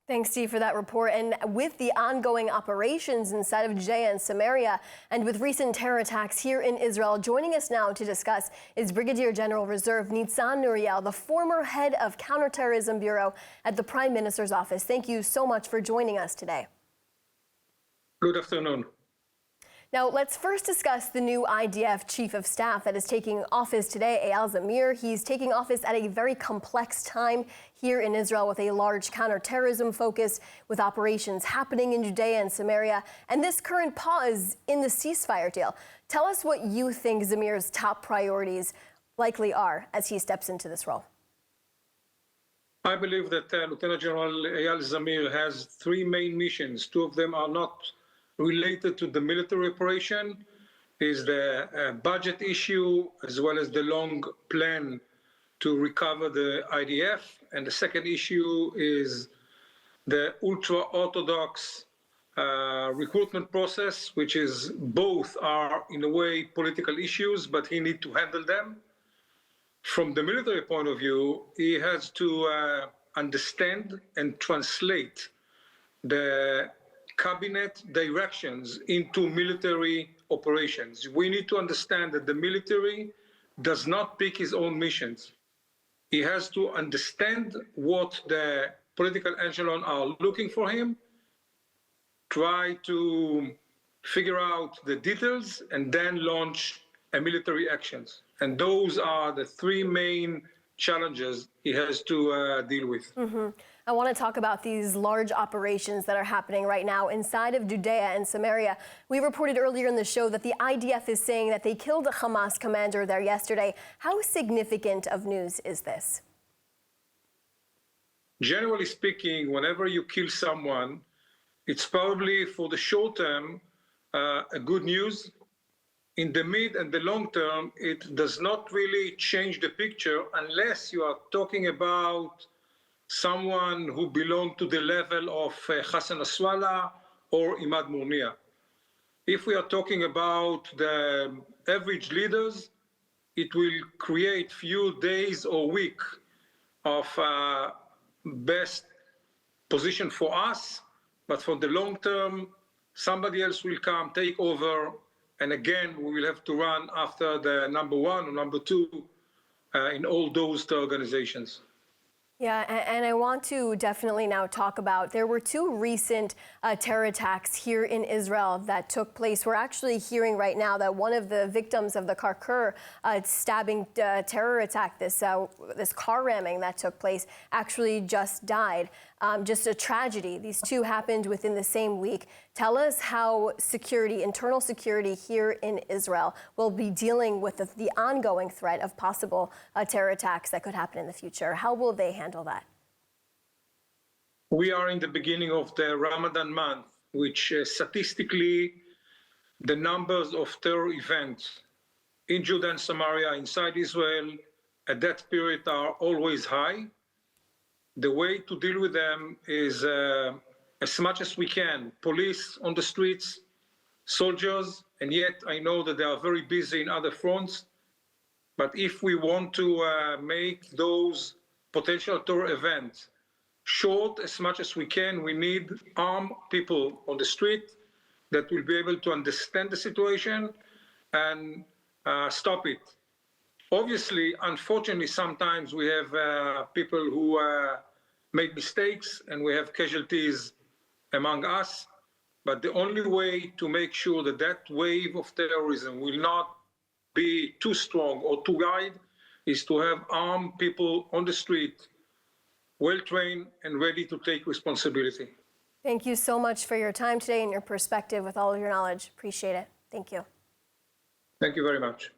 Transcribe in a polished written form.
Thanks, Steve, for that report. And with the ongoing operations inside of Judea and Samaria, and with recent terror attacks here in Israel, joining us now to discuss is Brigadier General Reserve Nitzan Nuriel, the former head of Counter-Terrorism Bureau at the Prime Minister's office. Thank you so much for joining us today. Good afternoon. Now, let's first discuss the new IDF Chief of Staff that is taking office today, Eyal Zamir. He's taking office at a very complex time here in Israel with a large counterterrorism focus, with operations happening in Judea and Samaria, and this current pause in the ceasefire deal. Tell us what you think Zamir's top priorities likely are as he steps into this role. I believe that Lieutenant General Eyal Zamir has three main missions. Two of them are not related to the military operation, is the budget issue as well as the long plan to recover the IDF. And the second issue is the ultra-Orthodox recruitment process, which is both are in a way political issues, but he needs to handle them. From the military point of view, he has to understand and translate the cabinet directions into military operations. We need to understand that the military does not pick his own missions. He has to understand what the political echelon are looking for him, try to figure out the details, and then launch a military actions. And those are the three main challenges he has to deal with. I want to talk about these large operations that are happening right now inside of Judea and Samaria. We reported earlier in the show that the IDF is saying that they killed a Hamas commander there yesterday. How significant of news is this? Generally speaking, whenever you kill someone, it's probably for the short term a good news. In the mid and the long term, it does not really change the picture unless you are talking about someone who belonged to the level of Hassan Nasrallah or Imad Murnia. If we are talking about the average leaders, it will create few days or week of best position for us, but for the long term, somebody else will come, take over, and again, we will have to run after the number one or number two in all those two organizations. Yeah, and I want to definitely now talk about, there were two recent terror attacks here in Israel that took place. We're actually hearing right now that one of the victims of the Karkur stabbing terror attack, this car ramming that took place, actually just died. Just a tragedy. These two happened within the same week. Tell us how security, internal security here in Israel will be dealing with the ongoing threat of possible terror attacks that could happen in the future. How will they handle that? We are in the beginning of the Ramadan month, which statistically, the numbers of terror events in Judea and Samaria, inside Israel, at that period are always high. The way to deal with them is as much as we can, police on the streets, soldiers, and yet I know that they are very busy in other fronts. But if we want to make those potential terror events short as much as we can, we need armed people on the street that will be able to understand the situation and stop it. Obviously, unfortunately, sometimes we have people who make mistakes and we have casualties among us. But the only way to make sure that that wave of terrorism will not be too strong or too wide is to have armed people on the street, well-trained and ready to take responsibility. Thank you so much for your time today and your perspective with all of your knowledge. Appreciate it. Thank you. Thank you very much.